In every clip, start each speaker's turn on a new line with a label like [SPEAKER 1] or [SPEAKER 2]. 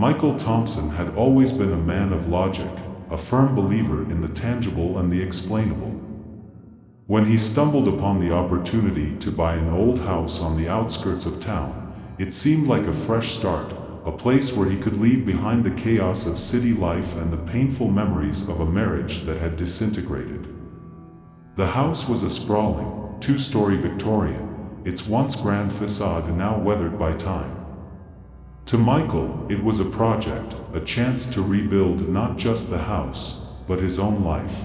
[SPEAKER 1] Michael Thompson had always been a man of logic, a firm believer in the tangible and the explainable. When he stumbled upon the opportunity to buy an old house on the outskirts of town, it seemed like a fresh start, a place where he could leave behind the chaos of city life and the painful memories of a marriage that had disintegrated. The house was a sprawling, two-story Victorian, its once grand facade now weathered by time. To Michael, it was a project, a chance to rebuild not just the house, but his own life.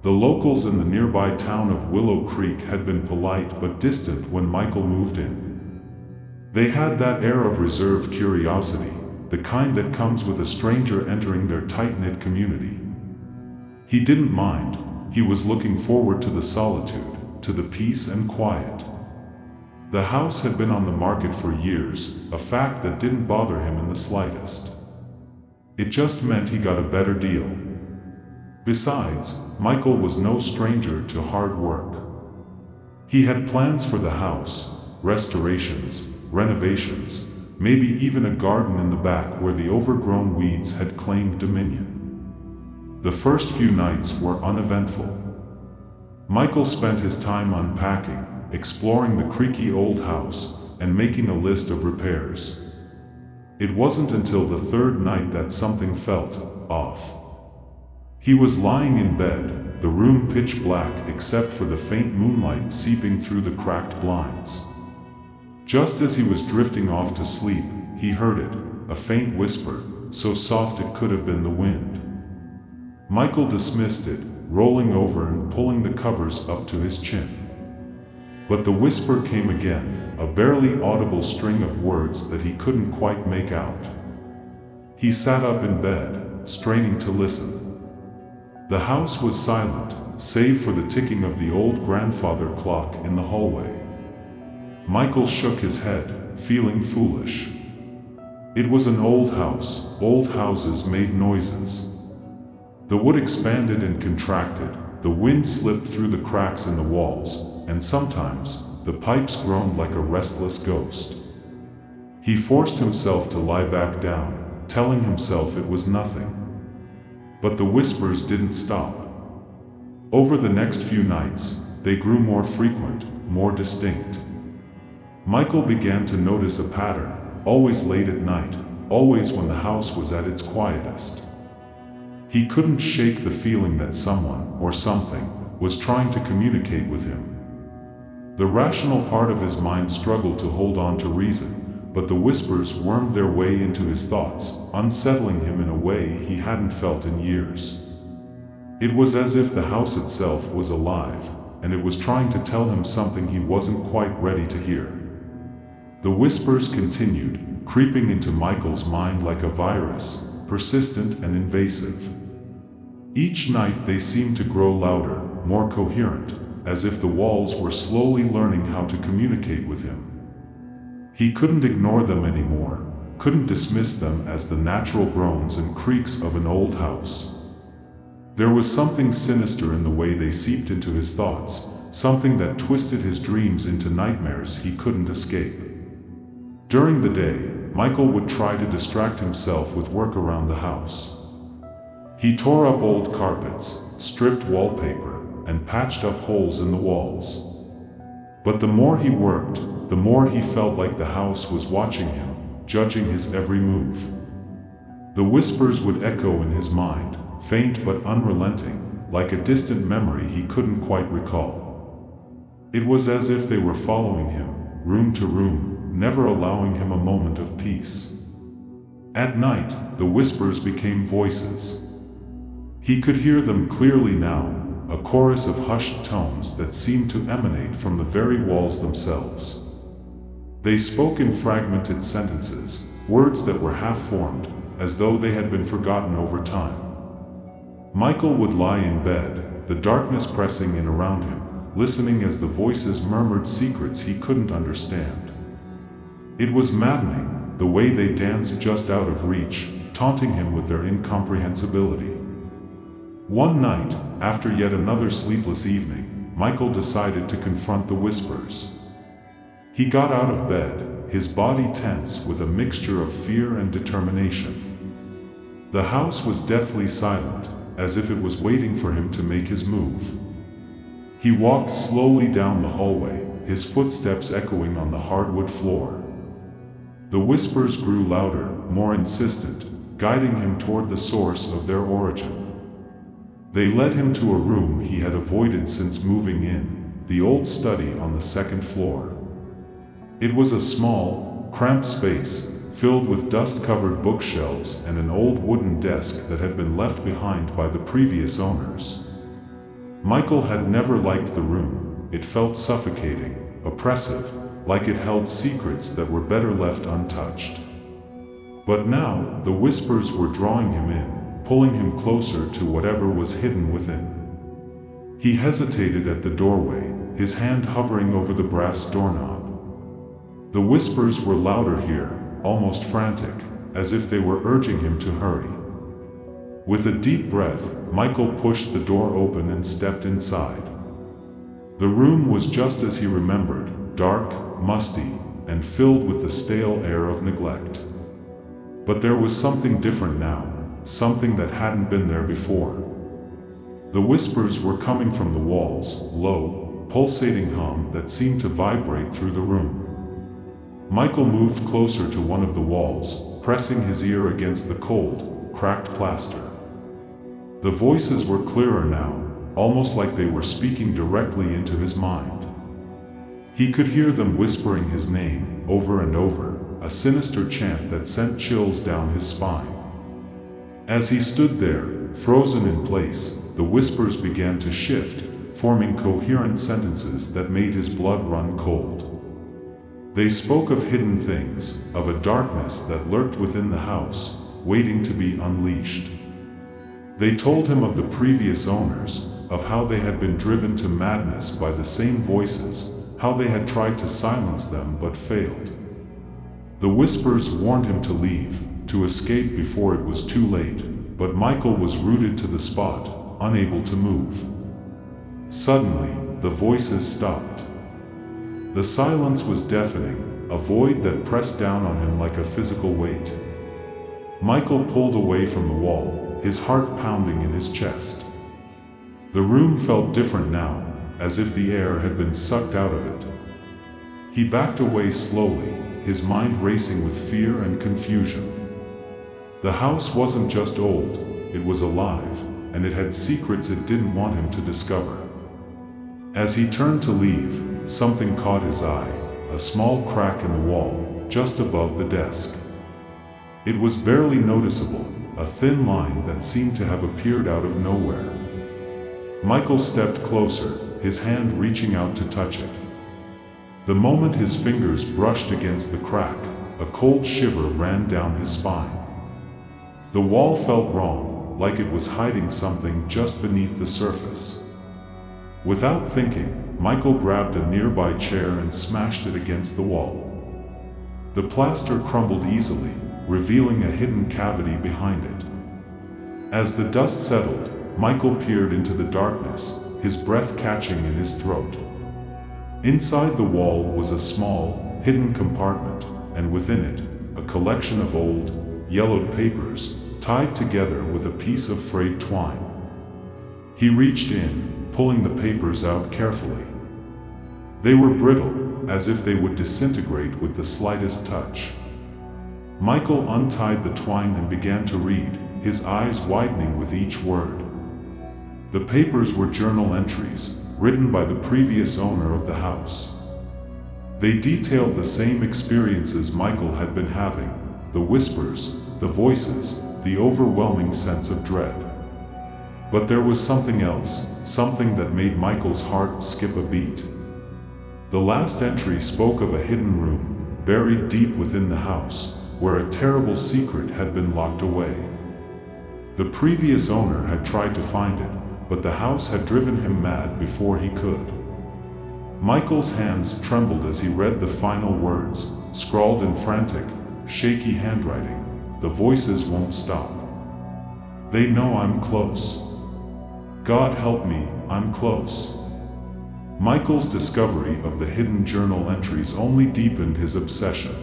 [SPEAKER 1] The locals in the nearby town of Willow Creek had been polite but distant when Michael moved in. They had that air of reserved curiosity, the kind that comes with a stranger entering their tight-knit community. He didn't mind, he was looking forward to the solitude, to the peace and quiet. The house had been on the market for years, a fact that didn't bother him in the slightest. It just meant he got a better deal. Besides, Michael was no stranger to hard work. He had plans for the house, restorations, renovations, maybe even a garden in the back where the overgrown weeds had claimed dominion. The first few nights were uneventful. Michael spent his time unpacking, exploring the creaky old house, and making a list of repairs. It wasn't until the third night that something felt off. He was lying in bed, the room pitch black except for the faint moonlight seeping through the cracked blinds. Just as he was drifting off to sleep, he heard it, a faint whisper, so soft it could have been the wind. Michael dismissed it, rolling over and pulling the covers up to his chin. But the whisper came again, a barely audible string of words that he couldn't quite make out. He sat up in bed, straining to listen. The house was silent, save for the ticking of the old grandfather clock in the hallway. Michael shook his head, feeling foolish. It was an old house. Old houses made noises. The wood expanded and contracted, the wind slipped through the cracks in the walls, and sometimes, the pipes groaned like a restless ghost. He forced himself to lie back down, telling himself it was nothing. But the whispers didn't stop. Over the next few nights, they grew more frequent, more distinct. Michael began to notice a pattern, always late at night, always when the house was at its quietest. He couldn't shake the feeling that someone, or something, was trying to communicate with him. The rational part of his mind struggled to hold on to reason, but the whispers wormed their way into his thoughts, unsettling him in a way he hadn't felt in years. It was as if the house itself was alive, and it was trying to tell him something he wasn't quite ready to hear. The whispers continued, creeping into Michael's mind like a virus, persistent and invasive. Each night they seemed to grow louder, more coherent, as if the walls were slowly learning how to communicate with him. He couldn't ignore them anymore, couldn't dismiss them as the natural groans and creaks of an old house. There was something sinister in the way they seeped into his thoughts, something that twisted his dreams into nightmares he couldn't escape. During the day, Michael would try to distract himself with work around the house. He tore up old carpets, stripped wallpaper, and patched up holes in the walls. But the more he worked, the more he felt like the house was watching him, judging his every move. The whispers would echo in his mind, faint but unrelenting, like a distant memory he couldn't quite recall. It was as if they were following him, room to room, never allowing him a moment of peace. At night, the whispers became voices. He could hear them clearly now, a chorus of hushed tones that seemed to emanate from the very walls themselves. They spoke in fragmented sentences, words that were half-formed, as though they had been forgotten over time. Michael would lie in bed, the darkness pressing in around him, listening as the voices murmured secrets he couldn't understand. It was maddening, the way they danced just out of reach, taunting him with their incomprehensibility. One night, after yet another sleepless evening, Michael decided to confront the whispers. He got out of bed, his body tense with a mixture of fear and determination. The house was deathly silent, as if it was waiting for him to make his move. He walked slowly down the hallway, his footsteps echoing on the hardwood floor. The whispers grew louder, more insistent, guiding him toward the source of their origin. They led him to a room he had avoided since moving in, the old study on the second floor. It was a small, cramped space, filled with dust-covered bookshelves and an old wooden desk that had been left behind by the previous owners. Michael had never liked the room. It felt suffocating, oppressive, like it held secrets that were better left untouched. But now, the whispers were drawing him in, pulling him closer to whatever was hidden within. He hesitated at the doorway, his hand hovering over the brass doorknob. The whispers were louder here, almost frantic, as if they were urging him to hurry. With a deep breath, Michael pushed the door open and stepped inside. The room was just as he remembered, dark, musty, and filled with the stale air of neglect. But there was something different now, something that hadn't been there before. The whispers were coming from the walls, low, pulsating hum that seemed to vibrate through the room. Michael moved closer to one of the walls, pressing his ear against the cold, cracked plaster. The voices were clearer now, almost like they were speaking directly into his mind. He could hear them whispering his name, over and over, a sinister chant that sent chills down his spine. As he stood there, frozen in place, the whispers began to shift, forming coherent sentences that made his blood run cold. They spoke of hidden things, of a darkness that lurked within the house, waiting to be unleashed. They told him of the previous owners, of how they had been driven to madness by the same voices, how they had tried to silence them but failed. The whispers warned him to leave, to escape before it was too late, but Michael was rooted to the spot, unable to move. Suddenly, the voices stopped. The silence was deafening, a void that pressed down on him like a physical weight. Michael pulled away from the wall, his heart pounding in his chest. The room felt different now, as if the air had been sucked out of it. He backed away slowly, his mind racing with fear and confusion. The house wasn't just old, it was alive, and it had secrets it didn't want him to discover. As he turned to leave, something caught his eye, a small crack in the wall, just above the desk. It was barely noticeable, a thin line that seemed to have appeared out of nowhere. Michael stepped closer, his hand reaching out to touch it. The moment his fingers brushed against the crack, a cold shiver ran down his spine. The wall felt wrong, like it was hiding something just beneath the surface. Without thinking, Michael grabbed a nearby chair and smashed it against the wall. The plaster crumbled easily, revealing a hidden cavity behind it. As the dust settled, Michael peered into the darkness, his breath catching in his throat. Inside the wall was a small, hidden compartment, and within it, a collection of old, yellowed papers, tied together with a piece of frayed twine. He reached in, pulling the papers out carefully. They were brittle, as if they would disintegrate with the slightest touch. Michael untied the twine and began to read, his eyes widening with each word. The papers were journal entries, written by the previous owner of the house. They detailed the same experiences Michael had been having, the whispers, the voices, the overwhelming sense of dread. But there was something else, something that made Michael's heart skip a beat. The last entry spoke of a hidden room, buried deep within the house, where a terrible secret had been locked away. The previous owner had tried to find it, but the house had driven him mad before he could. Michael's hands trembled as he read the final words, scrawled in frantic, shaky handwriting. The voices won't stop. They know I'm close. God help me, I'm close. Michael's discovery of the hidden journal entries only deepened his obsession.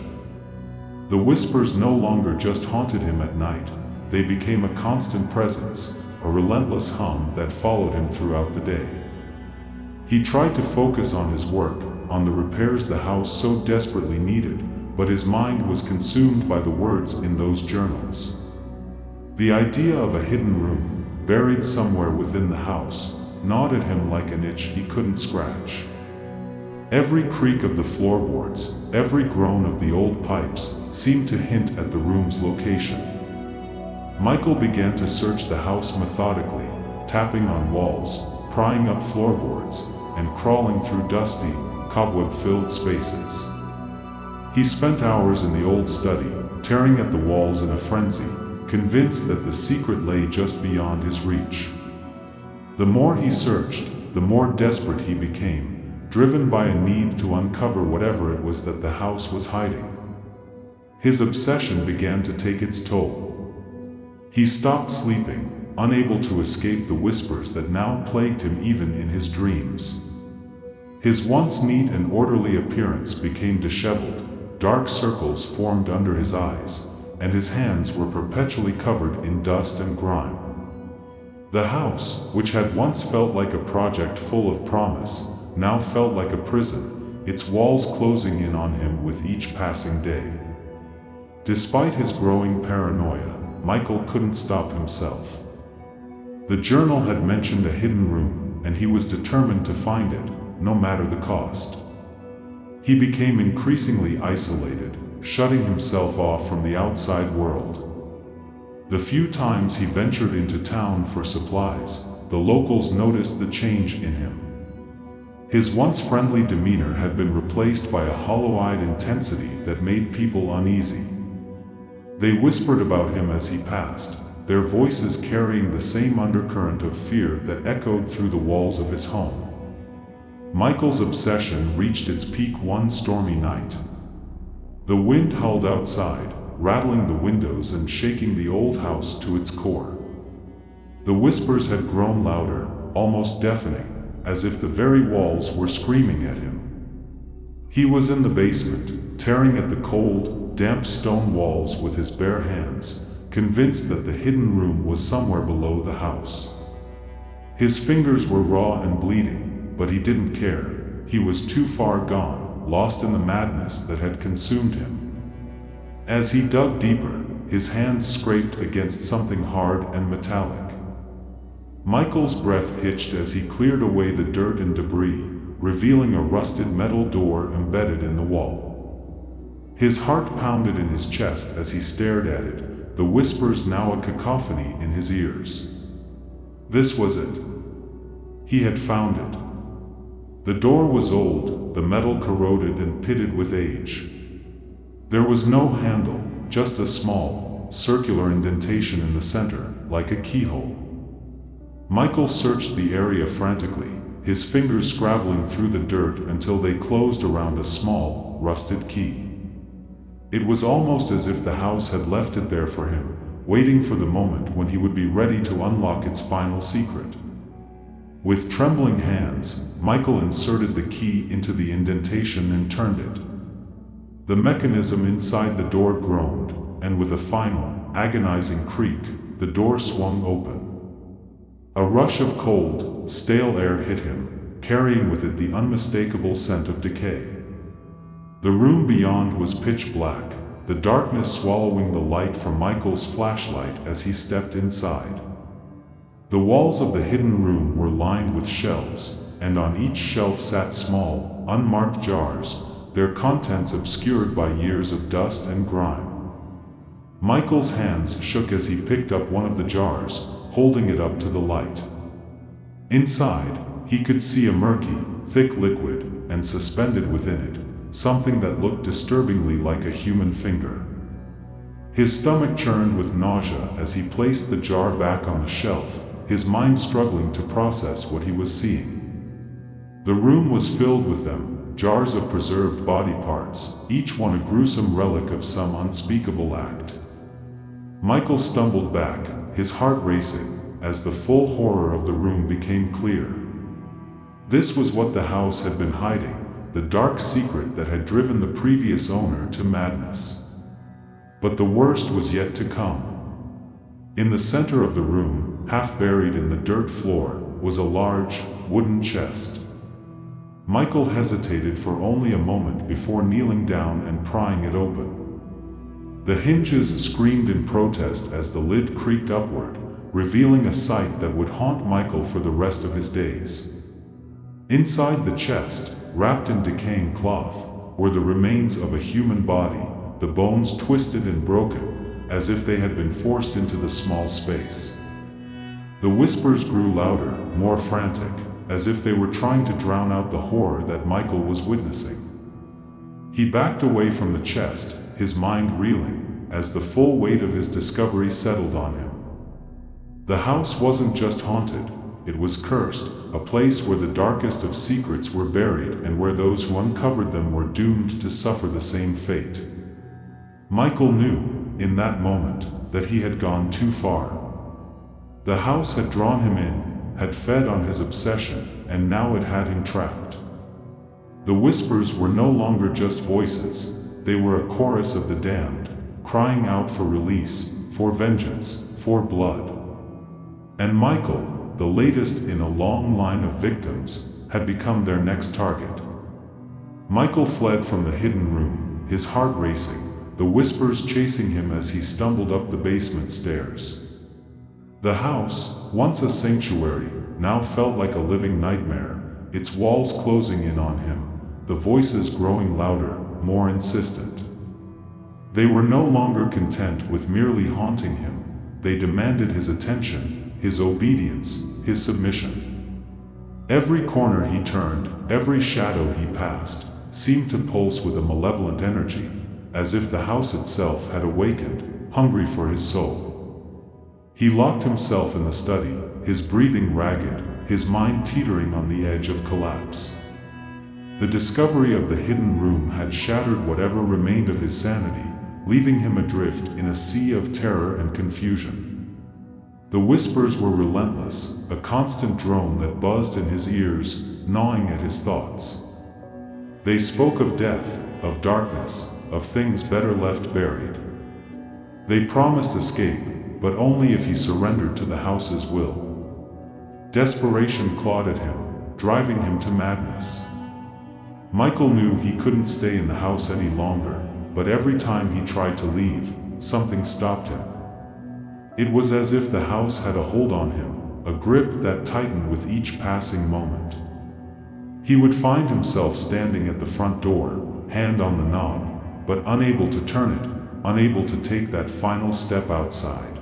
[SPEAKER 1] The whispers no longer just haunted him at night, they became a constant presence, a relentless hum that followed him throughout the day. He tried to focus on his work, on the repairs the house so desperately needed, but his mind was consumed by the words in those journals. The idea of a hidden room, buried somewhere within the house, gnawed at him like an itch he couldn't scratch. Every creak of the floorboards, every groan of the old pipes, seemed to hint at the room's location. Michael began to search the house methodically, tapping on walls, prying up floorboards, and crawling through dusty, cobweb-filled spaces. He spent hours in the old study, tearing at the walls in a frenzy, convinced that the secret lay just beyond his reach. The more he searched, the more desperate he became, driven by a need to uncover whatever it was that the house was hiding. His obsession began to take its toll. He stopped sleeping, unable to escape the whispers that now plagued him even in his dreams. His once neat and orderly appearance became disheveled, dark circles formed under his eyes, and his hands were perpetually covered in dust and grime. The house, which had once felt like a project full of promise, now felt like a prison, its walls closing in on him with each passing day. Despite his growing paranoia, Michael couldn't stop himself. The journal had mentioned a hidden room, and he was determined to find it, no matter the cost. He became increasingly isolated, shutting himself off from the outside world. The few times he ventured into town for supplies, the locals noticed the change in him. His once friendly demeanor had been replaced by a hollow-eyed intensity that made people uneasy. They whispered about him as he passed, their voices carrying the same undercurrent of fear that echoed through the walls of his home. Michael's obsession reached its peak one stormy night. The wind howled outside, rattling the windows and shaking the old house to its core. The whispers had grown louder, almost deafening, as if the very walls were screaming at him. He was in the basement, tearing at the cold, damp stone walls with his bare hands, convinced that the hidden room was somewhere below the house. His fingers were raw and bleeding, but he didn't care. He was too far gone, lost in the madness that had consumed him. As he dug deeper, his hands scraped against something hard and metallic. Michael's breath hitched as he cleared away the dirt and debris, revealing a rusted metal door embedded in the wall. His heart pounded in his chest as he stared at it, the whispers now a cacophony in his ears. This was it. He had found it. The door was old, the metal corroded and pitted with age. There was no handle, just a small, circular indentation in the center, like a keyhole. Michael searched the area frantically, his fingers scrabbling through the dirt until they closed around a small, rusted key. It was almost as if the house had left it there for him, waiting for the moment when he would be ready to unlock its final secret. With trembling hands, Michael inserted the key into the indentation and turned it. The mechanism inside the door groaned, and with a final, agonizing creak, the door swung open. A rush of cold, stale air hit him, carrying with it the unmistakable scent of decay. The room beyond was pitch black, the darkness swallowing the light from Michael's flashlight as he stepped inside. The walls of the hidden room were lined with shelves, and on each shelf sat small, unmarked jars, their contents obscured by years of dust and grime. Michael's hands shook as he picked up one of the jars, holding it up to the light. Inside, he could see a murky, thick liquid, and suspended within it, something that looked disturbingly like a human finger. His stomach churned with nausea as he placed the jar back on the shelf, his mind struggling to process what he was seeing. The room was filled with them, jars of preserved body parts, each one a gruesome relic of some unspeakable act. Michael stumbled back, his heart racing, as the full horror of the room became clear. This was what the house had been hiding, the dark secret that had driven the previous owner to madness. But the worst was yet to come. In the center of the room, half buried in the dirt floor, was a large, wooden chest. Michael hesitated for only a moment before kneeling down and prying it open. The hinges screamed in protest as the lid creaked upward, revealing a sight that would haunt Michael for the rest of his days. Inside the chest, wrapped in decaying cloth, were the remains of a human body, the bones twisted and broken, as if they had been forced into the small space. The whispers grew louder, more frantic, as if they were trying to drown out the horror that Michael was witnessing. He backed away from the chest, his mind reeling, as the full weight of his discovery settled on him. The house wasn't just haunted, it was cursed, a place where the darkest of secrets were buried and where those who uncovered them were doomed to suffer the same fate. Michael knew, in that moment, that he had gone too far. The house had drawn him in, had fed on his obsession, and now it had him trapped. The whispers were no longer just voices, they were a chorus of the damned, crying out for release, for vengeance, for blood. And Michael, the latest in a long line of victims, had become their next target. Michael fled from the hidden room, his heart racing, the whispers chasing him as he stumbled up the basement stairs. The house, once a sanctuary, now felt like a living nightmare, its walls closing in on him, the voices growing louder, more insistent. They were no longer content with merely haunting him, they demanded his attention, his obedience, his submission. Every corner he turned, every shadow he passed, seemed to pulse with a malevolent energy, as if the house itself had awakened, hungry for his soul. He locked himself in the study, his breathing ragged, his mind teetering on the edge of collapse. The discovery of the hidden room had shattered whatever remained of his sanity, leaving him adrift in a sea of terror and confusion. The whispers were relentless, a constant drone that buzzed in his ears, gnawing at his thoughts. They spoke of death, of darkness, of things better left buried. They promised escape, but only if he surrendered to the house's will. Desperation clawed at him, driving him to madness. Michael knew he couldn't stay in the house any longer, but every time he tried to leave, something stopped him. It was as if the house had a hold on him, a grip that tightened with each passing moment. He would find himself standing at the front door, hand on the knob, but unable to turn it, unable to take that final step outside.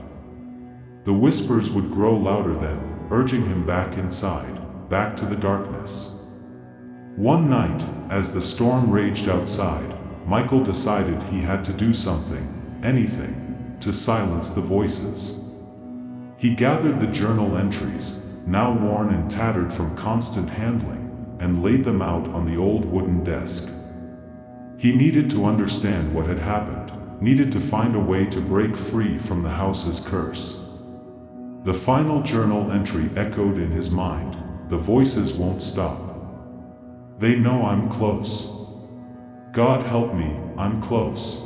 [SPEAKER 1] The whispers would grow louder then, urging him back inside, back to the darkness. One night, as the storm raged outside, Michael decided he had to do something, anything, to silence the voices. He gathered the journal entries, now worn and tattered from constant handling, and laid them out on the old wooden desk. He needed to understand what had happened, needed to find a way to break free from the house's curse. The final journal entry echoed in his mind, "The voices won't stop. They know I'm close. God help me, I'm close."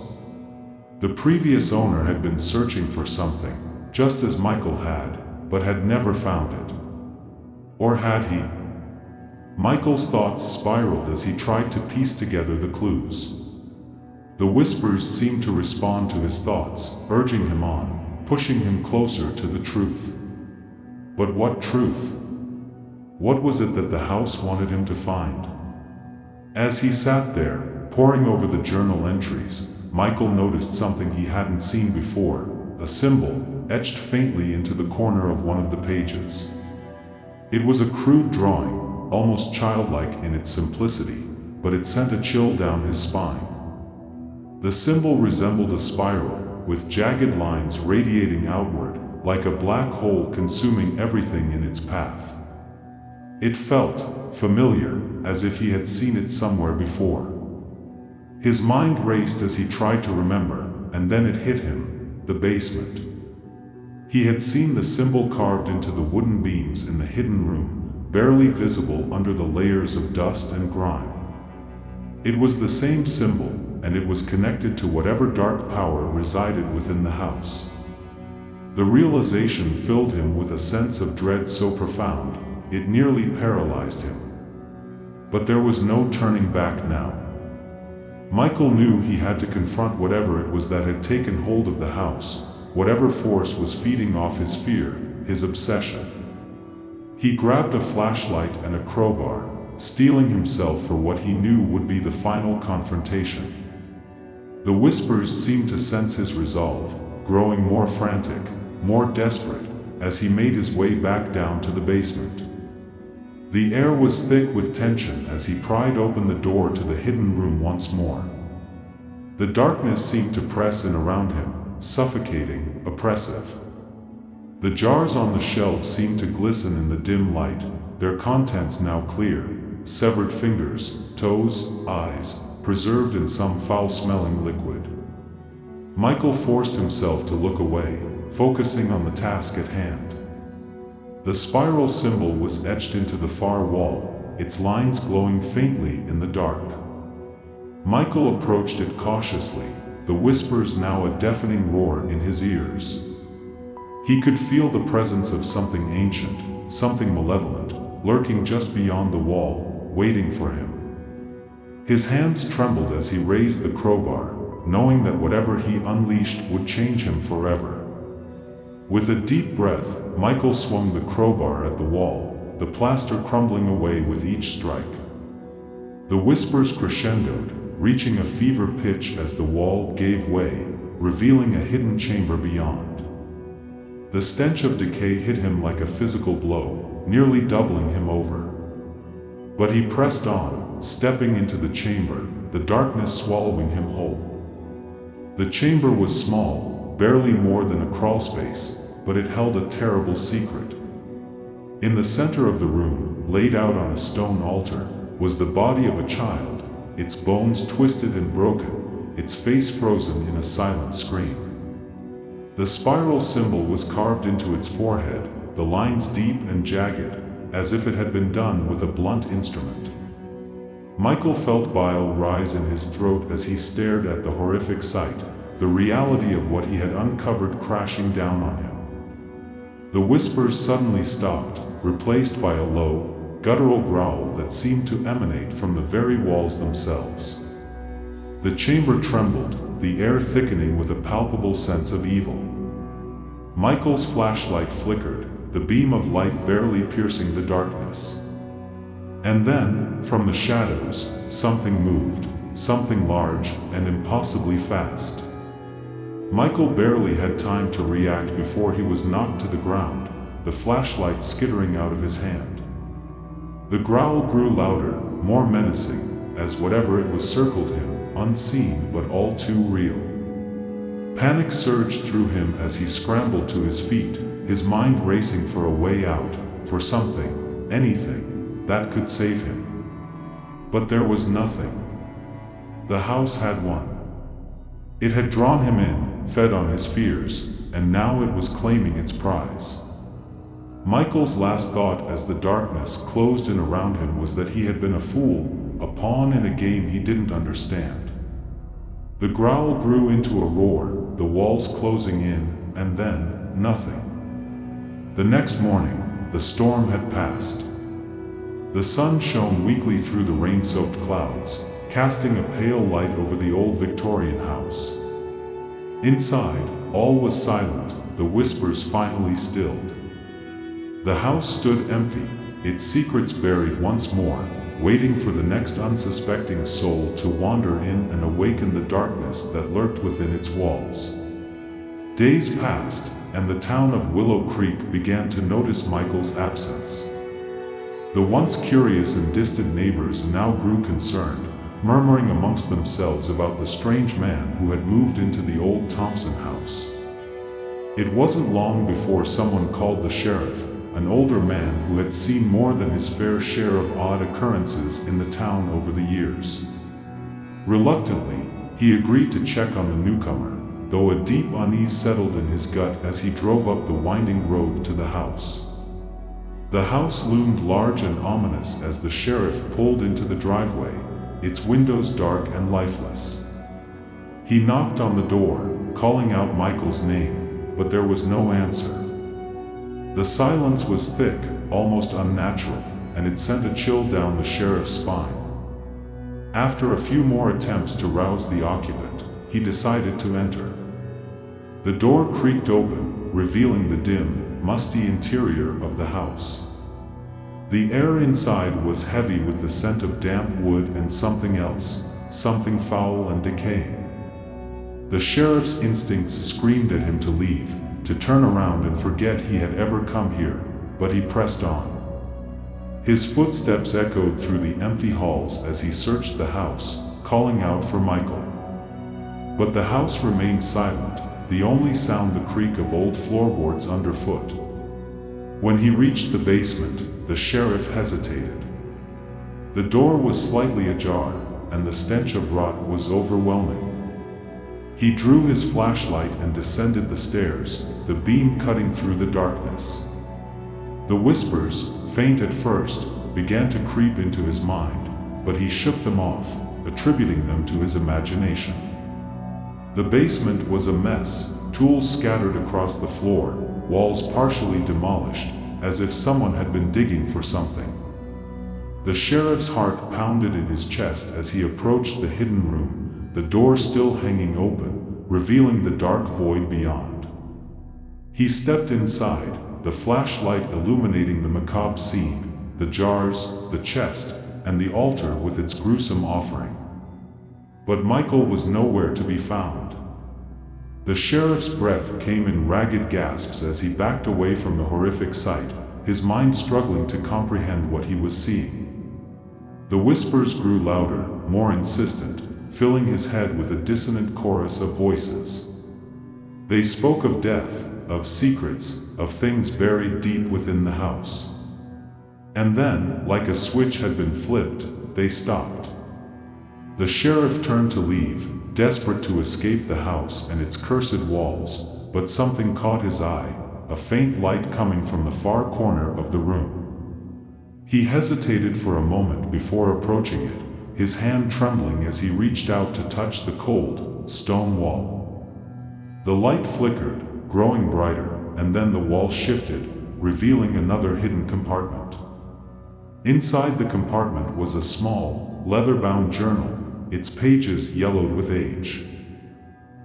[SPEAKER 1] The previous owner had been searching for something, just as Michael had, but had never found it. Or had he? Michael's thoughts spiraled as he tried to piece together the clues. The whispers seemed to respond to his thoughts, urging him on, pushing him closer to the truth. But what truth? What was it that the house wanted him to find? As he sat there, poring over the journal entries, Michael noticed something he hadn't seen before, a symbol, etched faintly into the corner of one of the pages. It was a crude drawing, almost childlike in its simplicity, but it sent a chill down his spine. The symbol resembled a spiral, with jagged lines radiating outward, like a black hole consuming everything in its path. It felt familiar, as if he had seen it somewhere before. His mind raced as he tried to remember, and then it hit him, the basement. He had seen the symbol carved into the wooden beams in the hidden room, barely visible under the layers of dust and grime. It was the same symbol, and it was connected to whatever dark power resided within the house. The realization filled him with a sense of dread so profound, it nearly paralyzed him. But there was no turning back now. Michael knew he had to confront whatever it was that had taken hold of the house, whatever force was feeding off his fear, his obsession. He grabbed a flashlight and a crowbar, steeling himself for what he knew would be the final confrontation. The whispers seemed to sense his resolve, growing more frantic, more desperate, as he made his way back down to the basement. The air was thick with tension as he pried open the door to the hidden room once more. The darkness seemed to press in around him, suffocating, oppressive. The jars on the shelves seemed to glisten in the dim light, their contents now clear, severed fingers, toes, eyes, preserved in some foul-smelling liquid. Michael forced himself to look away, focusing on the task at hand. The spiral symbol was etched into the far wall, its lines glowing faintly in the dark. Michael approached it cautiously, the whispers now a deafening roar in his ears. He could feel the presence of something ancient, something malevolent, lurking just beyond the wall, waiting for him. His hands trembled as he raised the crowbar, knowing that whatever he unleashed would change him forever. With a deep breath, Michael swung the crowbar at the wall, the plaster crumbling away with each strike. The whispers crescendoed, reaching a fever pitch as the wall gave way, revealing a hidden chamber beyond. The stench of decay hit him like a physical blow, nearly doubling him over. But he pressed on, stepping into the chamber, the darkness swallowing him whole. The chamber was small, barely more than a crawlspace, but it held a terrible secret. In the center of the room, laid out on a stone altar, was the body of a child, its bones twisted and broken, its face frozen in a silent scream. The spiral symbol was carved into its forehead, the lines deep and jagged, as if it had been done with a blunt instrument. Michael felt bile rise in his throat as he stared at the horrific sight, the reality of what he had uncovered crashing down on him. The whispers suddenly stopped, replaced by a low, guttural growl that seemed to emanate from the very walls themselves. The chamber trembled, the air thickening with a palpable sense of evil. Michael's flashlight flickered, the beam of light barely piercing the darkness. And then, from the shadows, something moved, something large and impossibly fast. Michael barely had time to react before he was knocked to the ground, the flashlight skittering out of his hand. The growl grew louder, more menacing, as whatever it was circled him, unseen but all too real. Panic surged through him as he scrambled to his feet, his mind racing for a way out, for something, anything, that could save him. But there was nothing. The house had won. It had drawn him in, fed on his fears, and now it was claiming its prize. Michael's last thought as the darkness closed in around him was that he had been a fool, a pawn in a game he didn't understand. The growl grew into a roar, the walls closing in, and then, nothing. The next morning, the storm had passed. The sun shone weakly through the rain-soaked clouds, casting a pale light over the old Victorian house. Inside, all was silent, the whispers finally stilled. The house stood empty, its secrets buried once more, waiting for the next unsuspecting soul to wander in and awaken the darkness that lurked within its walls. Days passed, and the town of Willow Creek began to notice Michael's absence. The once curious and distant neighbors now grew concerned, murmuring amongst themselves about the strange man who had moved into the old Thompson house. It wasn't long before someone called the sheriff, an older man who had seen more than his fair share of odd occurrences in the town over the years. Reluctantly, he agreed to check on the newcomer, though a deep unease settled in his gut as he drove up the winding road to the house. The house loomed large and ominous as the sheriff pulled into the driveway, its windows dark and lifeless. He knocked on the door, calling out Michael's name, but there was no answer. The silence was thick, almost unnatural, and it sent a chill down the sheriff's spine. After a few more attempts to rouse the occupant, he decided to enter. The door creaked open, revealing the dim, musty interior of the house. The air inside was heavy with the scent of damp wood and something else, something foul and decaying. The sheriff's instincts screamed at him to leave, to turn around and forget he had ever come here, but he pressed on. His footsteps echoed through the empty halls as he searched the house, calling out for Michael. But the house remained silent, the only sound the creak of old floorboards underfoot. When he reached the basement, the sheriff hesitated. The door was slightly ajar, and the stench of rot was overwhelming. He drew his flashlight and descended the stairs, the beam cutting through the darkness. The whispers, faint at first, began to creep into his mind, but he shook them off, attributing them to his imagination. The basement was a mess, tools scattered across the floor, walls partially demolished, as if someone had been digging for something. The sheriff's heart pounded in his chest as he approached the hidden room, the door still hanging open, revealing the dark void beyond. He stepped inside, the flashlight illuminating the macabre scene, the jars, the chest, and the altar with its gruesome offering. But Michael was nowhere to be found. The sheriff's breath came in ragged gasps as he backed away from the horrific sight, his mind struggling to comprehend what he was seeing. The whispers grew louder, more insistent, filling his head with a dissonant chorus of voices. They spoke of death, of secrets, of things buried deep within the house. And then, like a switch had been flipped, they stopped. The sheriff turned to leave, desperate to escape the house and its cursed walls, but something caught his eye, a faint light coming from the far corner of the room. He hesitated for a moment before approaching it, his hand trembling as he reached out to touch the cold, stone wall. The light flickered, growing brighter, and then the wall shifted, revealing another hidden compartment. Inside the compartment was a small, leather-bound journal, its pages yellowed with age.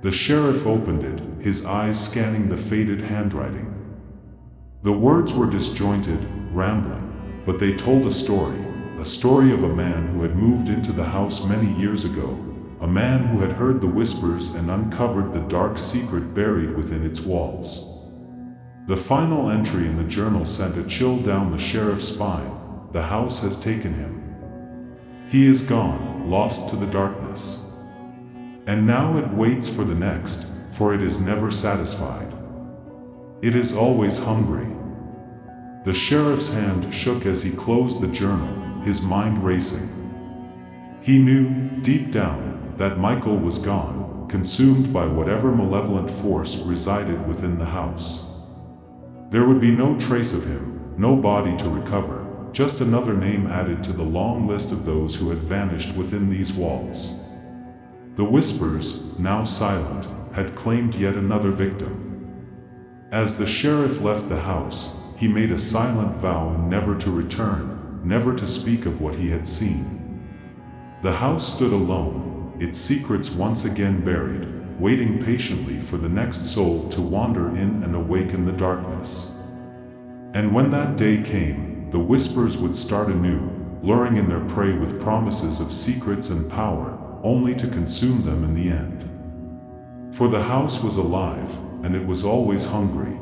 [SPEAKER 1] The sheriff opened it, his eyes scanning the faded handwriting. The words were disjointed, rambling, but they told a story of a man who had moved into the house many years ago, a man who had heard the whispers and uncovered the dark secret buried within its walls. The final entry in the journal sent a chill down the sheriff's spine. The house has taken him. He is gone, lost to the darkness. And now it waits for the next, for it is never satisfied. It is always hungry. The sheriff's hand shook as he closed the journal, his mind racing. He knew, deep down, that Michael was gone, consumed by whatever malevolent force resided within the house. There would be no trace of him, no body to recover, just another name added to the long list of those who had vanished within these walls. The whispers, now silent, had claimed yet another victim. As the sheriff left the house, he made a silent vow never to return, never to speak of what he had seen. The house stood alone, its secrets once again buried, waiting patiently for the next soul to wander in and awaken the darkness. And when that day came, the whispers would start anew, luring in their prey with promises of secrets and power, only to consume them in the end. For the house was alive, and it was always hungry,